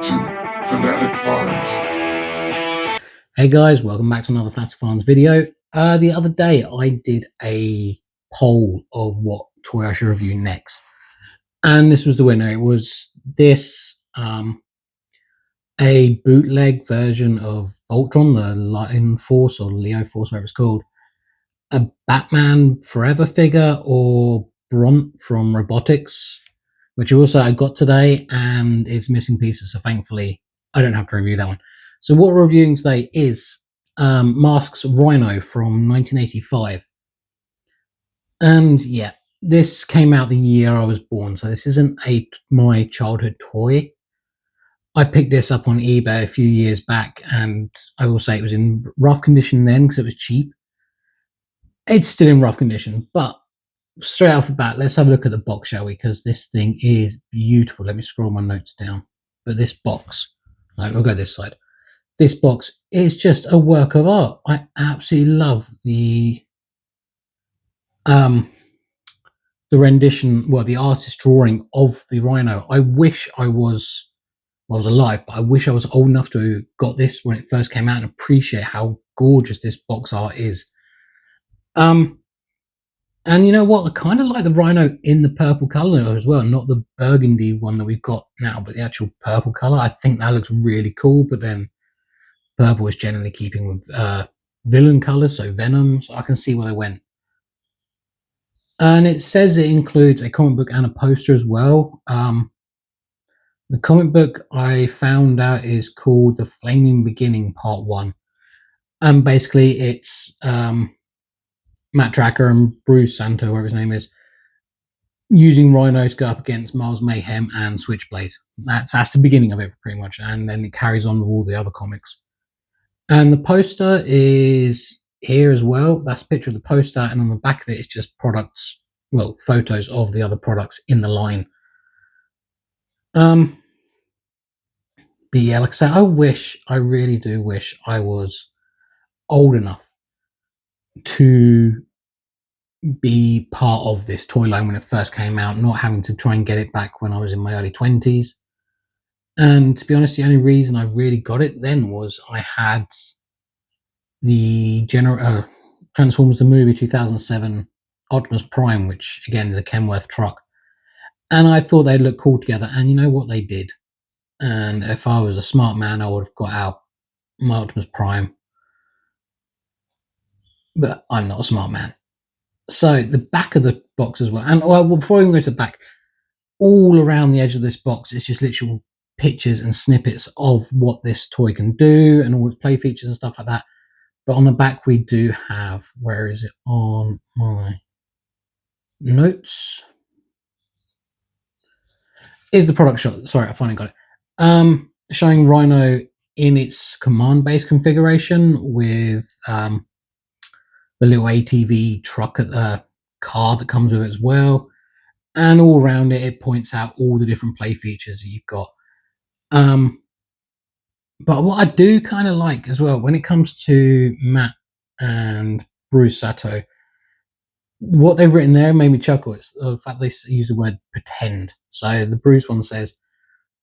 to Fanatic Farms. Hey guys, welcome back to another Fanatic Farms video. The other day I did a poll of what toy I should review next, and this was the winner. It was this a bootleg version of Voltron, the Lion Force or Leo Force, whatever it's called, a Batman Forever figure, or Brunt from Robotics, which also I got today, and it's missing pieces, so thankfully I don't have to review that one. So what we're reviewing today is Mask's Rhino from 1985. And yeah, this came out the year I was born, so this isn't my childhood toy. I picked this up on eBay a few years back, and I will say it was in rough condition then because it was cheap. It's still in rough condition, but straight off the bat, let's have a look at the box, shall we? Because this thing is beautiful. Let me scroll my notes down. But this box, right, we'll go this side. This box is just a work of art. I absolutely love the rendition, well, the artist drawing of the Rhino. I wish I was alive, but I wish I was old enough to have got this when it first came out and appreciate how gorgeous this box art is. And you know what? I kind of like the Rhino in the purple color as well, not the burgundy one that we've got now, but the actual purple color. I think that looks really cool, but then purple is generally keeping with villain colors, so Venom, so I can see where they went. And it says it includes a comic book and a poster as well. The comic book I found out is called The Flaming Beginning Part 1. And basically it's Matt Tracker and Bruce Santo, whatever his name is, using Rhino to go up against Miles Mayhem and Switchblade. That's the beginning of it, pretty much, and then it carries on with all the other comics. And the poster is here as well. That's a picture of the poster, and on the back of it, it's just products, well, photos of the other products in the line. But yeah, like I say, I really do wish I was old enough to be part of this toy line when it first came out, not having to try and get it back when I was in my early 20s. And to be honest, the only reason I really got it then was I had the Transformers the movie 2007 Optimus Prime, which again is a Kenworth truck, and I thought they'd look cool together, and you know what, they did. And if I was a smart man, I would have got out my Optimus Prime, but I'm not a smart man. So the back of the box as well, and well, before I even go to the back, all around the edge of this box is just literal pictures and snippets of what this toy can do and all its play features and stuff like that. But on the back we do have, where is it on my notes? Is the product shot. Sorry, I finally got it. Showing Rhino in its command-based configuration with the little ATV truck at the car that comes with it as well. And all around it, it points out all the different play features that you've got. But what I do kind of like as well, when it comes to Matt and Bruce Sato, what they've written there made me chuckle. It's the fact they use the word pretend. So the Bruce one says,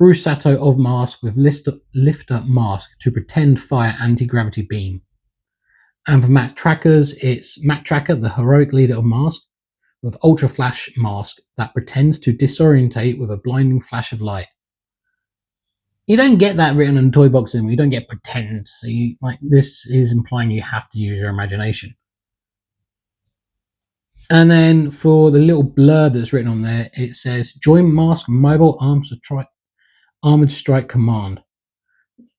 Bruce Sato of Mask with lifter mask to pretend fire anti-gravity beam. And for Matt Trackers, it's Matt Tracker, the heroic leader of Mask, with ultra flash mask that pretends to disorientate with a blinding flash of light. You don't get that written on toy boxes anymore. You don't get pretend. So you, like, this is implying you have to use your imagination. And then for the little blurb that's written on there, it says, join Mask Mobile Armored Strike Command,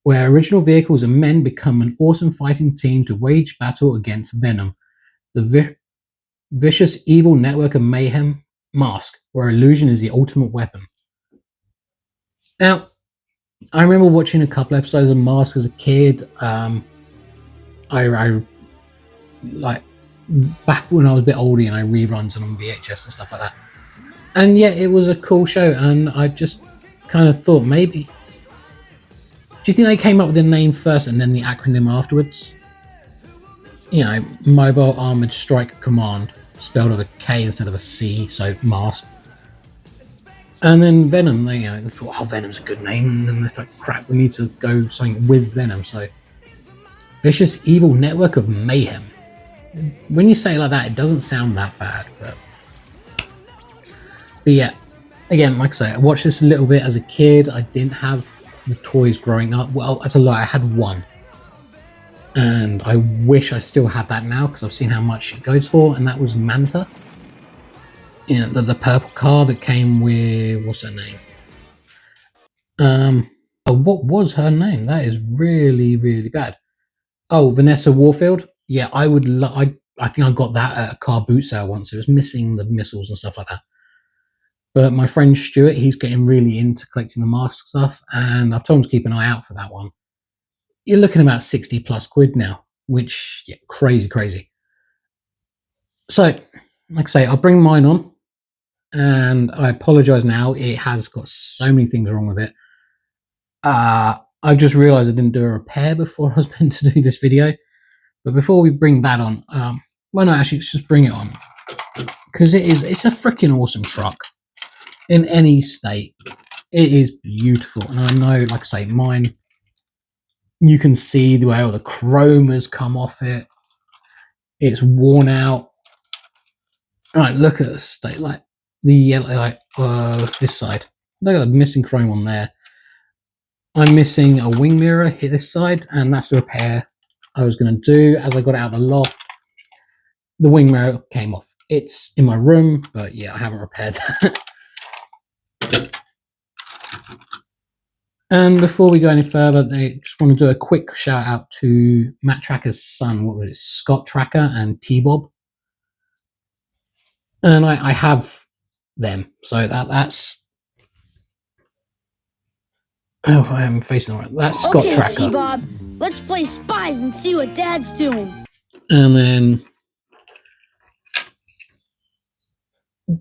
where original vehicles and men become an awesome fighting team to wage battle against Venom, the vicious evil network of mayhem. Mask, where illusion is the ultimate weapon. Now, I remember watching a couple episodes of Mask as a kid. I like back when I was a bit older, and I reruns on VHS and stuff like that. And yeah, it was a cool show, and I just kind of thought, maybe, do you think they came up with the name first and then the acronym afterwards? You know, Mobile Armored Strike Command, spelled with a K instead of a C, so Mask. And then Venom, they thought, oh, Venom's a good name, and then they're like, crap, we need to go something with Venom. So Vicious Evil Network of Mayhem. When you say it like that, it doesn't sound that bad, but yeah. Again, like I say, I watched this a little bit as a kid. I didn't have the toys growing up. Well, that's a lie. I had one, and I wish I still had that now because I've seen how much it goes for, and that was Manta. The purple car that came with, what's her name? What was her name? That is really, really bad. Oh, Vanessa Warfield. Yeah, I would. I think I got that at a car boot sale once. It was missing the missiles and stuff like that. But my friend Stuart, he's getting really into collecting the mask stuff, and I've told him to keep an eye out for that one. You're looking about 60 plus quid now, which crazy, crazy. So, like I say, I'll bring mine on, and I apologize now. It has got so many things wrong with it. I've just realized I didn't do a repair before I was meant to do this video. But before we bring that on, well, no, actually, let's just bring it on because it's a freaking awesome truck in any state. It is beautiful, and I know, like I say, mine. You can see the way all the chrome has come off it. It's worn out. All right, look at the state, like the yellow, like this side. Look at the missing chrome on there. I'm missing a wing mirror here this side, and that's the repair I was going to do. As I got it out of the loft, the wing mirror came off. It's in my room, but yeah, I haven't repaired that. And before we go any further, I just want to do a quick shout out to Matt Tracker's son. What was it? Scott Tracker and T-Bob. And I have them, so that's. Oh, I am facing the right. That's Scott Tracker. T-Bob, let's play spies and see what Dad's doing. And then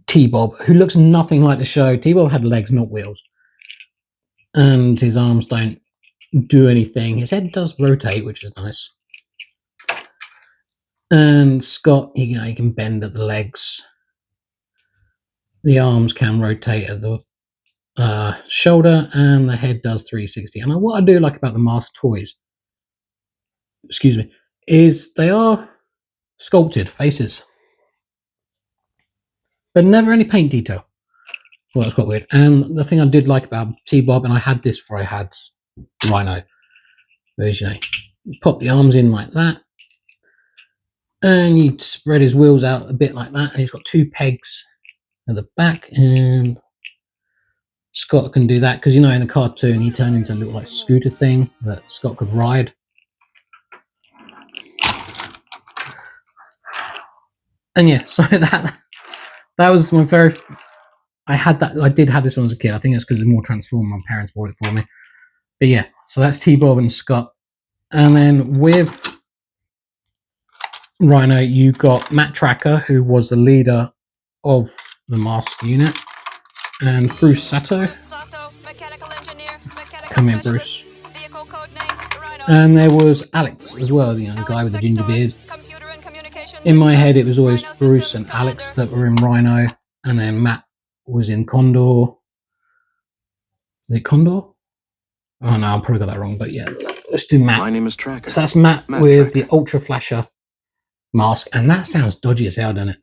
T-Bob, who looks nothing like the show. T-Bob had legs, not wheels, and his arms don't do anything. His head does rotate, which is nice. And Scott, he can bend at the legs. The arms can rotate at the shoulder, and the head does 360. And what I do like about the mask toys, excuse me, is they are sculpted faces, but never any paint detail. Well, that's quite weird. And the thing I did like about T-Bob, and I had this before I had Rhino, is you pop the arms in like that, and you spread his wheels out a bit like that, and he's got two pegs at the back, and Scott can do that because in the cartoon he turned into a little like scooter thing that Scott could ride. And yeah, so that was my very. I did have this one as a kid. I think it's because it's more transformed. My parents bought it for me. But yeah, so that's T-Bob and Scott, and then with Rhino, you got Matt Tracker, who was the leader of the mask unit, and Bruce Sato. Come in, Bruce. And there was Alex as well, the guy with the ginger beard. In my head, it was always Bruce and Alex that were in Rhino, and then Matt was in Condor. Is it Condor? Oh no, I probably got that wrong, but yeah, let's do Matt. My name is Tracker. So that's Matt with Tracker. The Ultra Flasher mask, and that sounds dodgy as hell, doesn't it?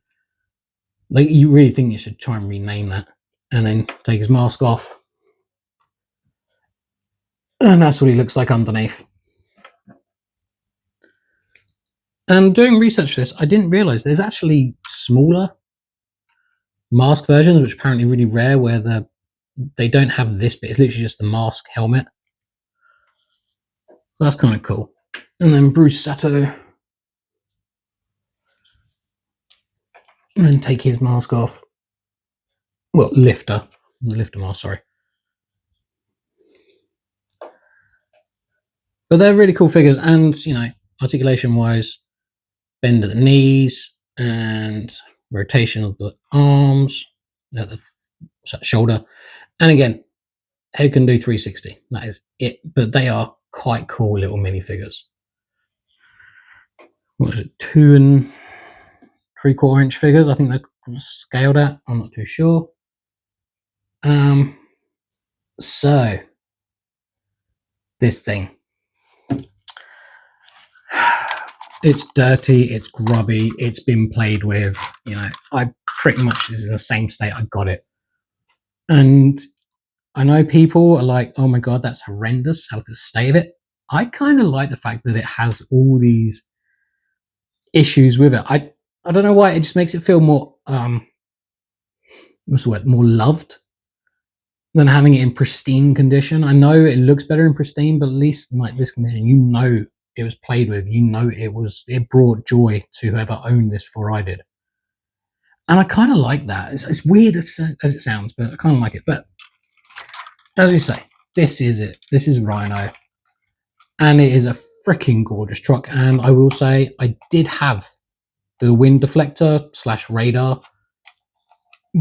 Like, you really think you should try and rename that, and then take his mask off, and that's what he looks like underneath. And doing research for this, I didn't realize there's actually smaller mask versions, which are apparently really rare, where they don't have this bit. It's literally just the mask helmet. So that's kind of cool. And then Bruce Sato, and then take his mask off. Well, the lifter mask, sorry. But they're really cool figures, and articulation wise, bend at the knees and rotation of the arms at the shoulder, and again, head can do 360. That is it. But they are quite cool little minifigures. What is it? 2 3/4 inch figures. I think they're scaled at. I'm not too sure. So this thing, it's dirty, it's grubby, it's been played with. You know, I pretty much is in the same state I got it. And I know people are like, oh my god, that's horrendous. How to state of it? I kind of like the fact that it has all these issues with it. I don't know why. It just makes it feel more what's the word? More loved than having it in pristine condition. I know it looks better in pristine, but at least in like this condition, you know it was played with. You know it brought joy to whoever owned this before I did. And I kind of like that. It's weird as it sounds, but I kind of like it. But as we say, this is it. This is Rhino. And it is a freaking gorgeous truck. And I will say, I did have the wind deflector / radar.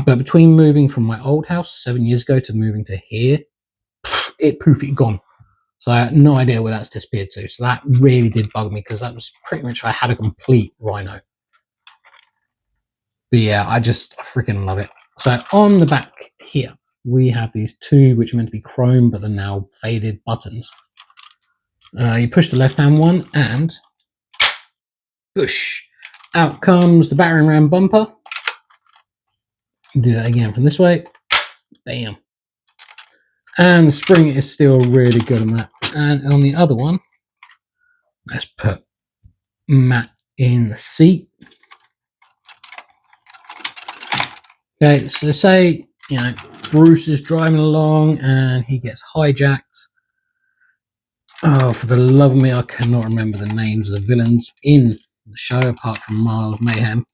But between moving from my old house 7 years ago to moving to here, it gone. So I had no idea where that's disappeared to. So that really did bug me, because that was pretty much, I had a complete Rhino. But yeah, I freaking love it. So on the back here, we have these two, which are meant to be chrome, but they're now faded buttons. You push the left-hand one, and push. Out comes the battering ram bumper. Do that again from this way. Bam. And the spring is still really good on that. And on the other one, let's put Matt in the seat. Okay, so say, you know, Bruce is driving along and he gets hijacked. Oh, for the love of me, I cannot remember the names of the villains in the show, apart from Miles Mayhem.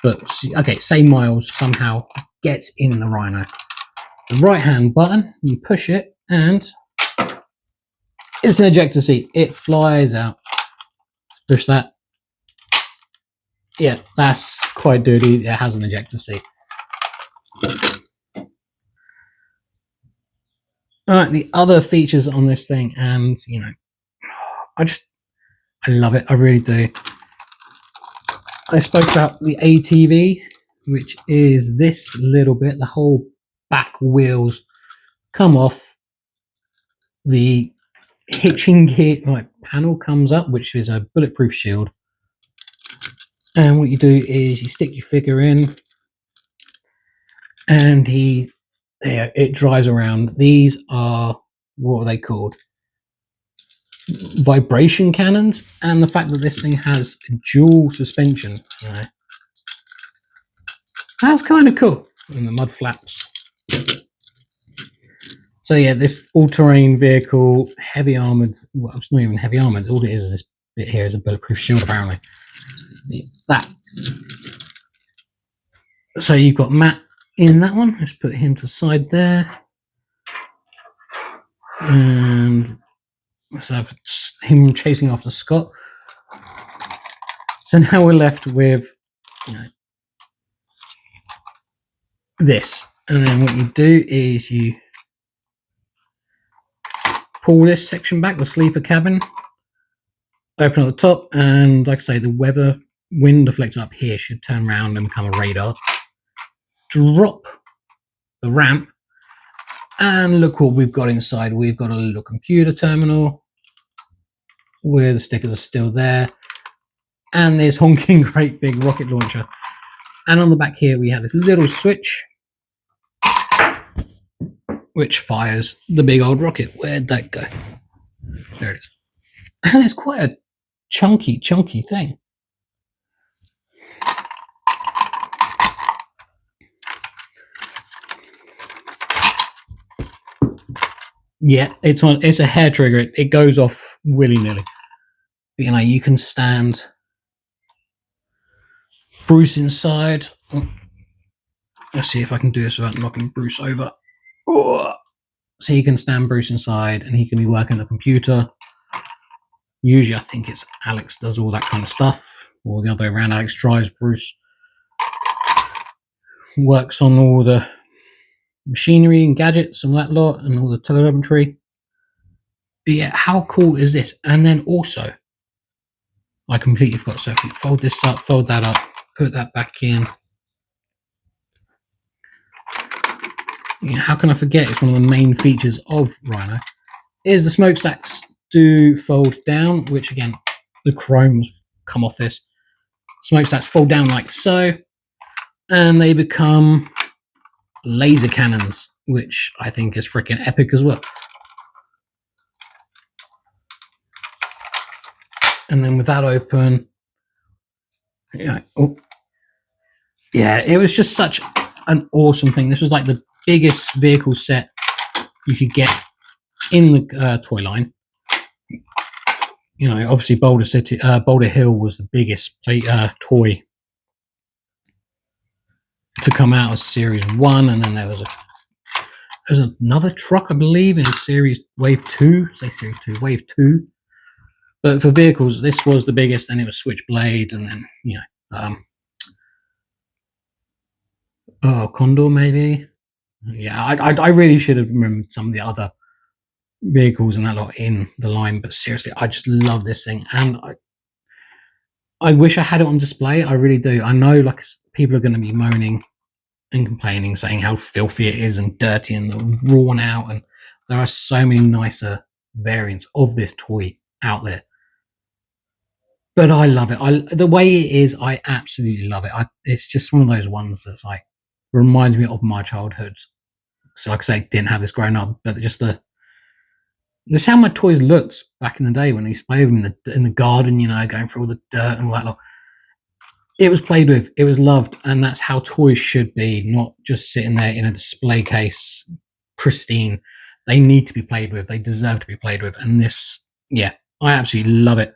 But, okay, say Miles somehow gets in the Rhino. The right-hand button, you push it, and it's an ejector seat. It flies out. Push that. Yeah, that's quite dirty. It has an ejector seat. All right, the other features on this thing, and you know, I love it. I really do. I spoke about the ATV, which is this little bit. The whole back wheels come off. The hitching gear panel comes up, which is a bulletproof shield. And what you do is you stick your figure in, and it drives around. These are, what are they called? Vibration cannons. And the fact that this thing has dual suspension, you know, that's kind of cool. And the mud flaps. So yeah, this all-terrain vehicle, heavy armored. Well, it's not even heavy armored. All it is this bit here is a bulletproof shield, apparently. That. So you've got Matt in that one. Let's put him to the side there, and let's have him chasing after Scott. So now we're left with, you know, this, and then what you do is you pull this section back, the sleeper cabin, open at the top, and like I say, the wind deflector up here should turn around and become a radar. Drop the ramp, and look what we've got inside. We've got a little computer terminal where the stickers are still there, and this honking great big rocket launcher. And on the back here we have this little switch which fires the big old rocket. Where'd that go? There it is. And it's quite a chunky thing. Yeah, it's a hair trigger. It goes off willy-nilly. But, you know, you can stand Bruce inside. Oh, let's see if I can do this without knocking Bruce over. Oh. So you can stand Bruce inside and he can be working the computer. Usually I think it's Alex does all that kind of stuff, or the other way around. Alex drives, Bruce works on all the machinery and gadgets and that lot and all the telemetry. But yeah, how cool is this? And then also, I completely forgot. So if you fold this up, fold that up, put that back in. how can I forget? It's one of the main features of Rhino. Is the smokestacks do fold down, which again, the chromes come off this. Smokestacks fold down like so, and they become laser cannons, which I think is freaking epic as well. And then with that open, yeah, it was just such an awesome thing. This was like the biggest vehicle set you could get in the toy line. You know, obviously Boulder Hill was the biggest toy to come out as Series 1, and then there's another truck, I believe, in Series Wave 2. Say Series 2, Wave 2. But for vehicles, this was the biggest, and it was Switchblade, and then, you know, Condor maybe. Yeah, I really should have remembered some of the other vehicles and that lot in the line, but seriously, I just love this thing, and I wish I had it on display. I really do. I know, like, people are going to be moaning and complaining, saying how filthy it is and dirty and worn out, and there are so many nicer variants of this toy out there. But I love it. The way it is, I absolutely love it. It's just one of those ones that's like reminds me of my childhood. So, like I say, didn't have this growing up, but just this how my toys looked back in the day when I used to play with them in the garden. You know, going through all the dirt and all that lot. It was played with, it was loved, and that's how toys should be, not just sitting there in a display case, pristine. They need to be played with. They deserve to be played with. And this, yeah, I absolutely love it.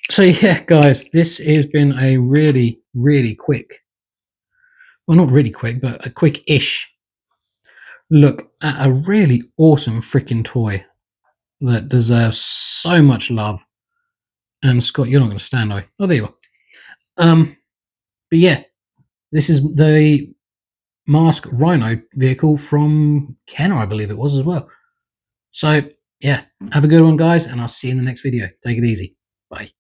So yeah, guys, this has been a really, really quick, well, not really quick, but a quick-ish look at a really awesome freaking toy that deserves so much love. And Scott, you're not going to stand, are you? Oh, there you are. But yeah, this is the Mask Rhino vehicle from Kenner, I believe it was as well. So yeah, have a good one, guys, and I'll see you in the next video. Take it easy. Bye.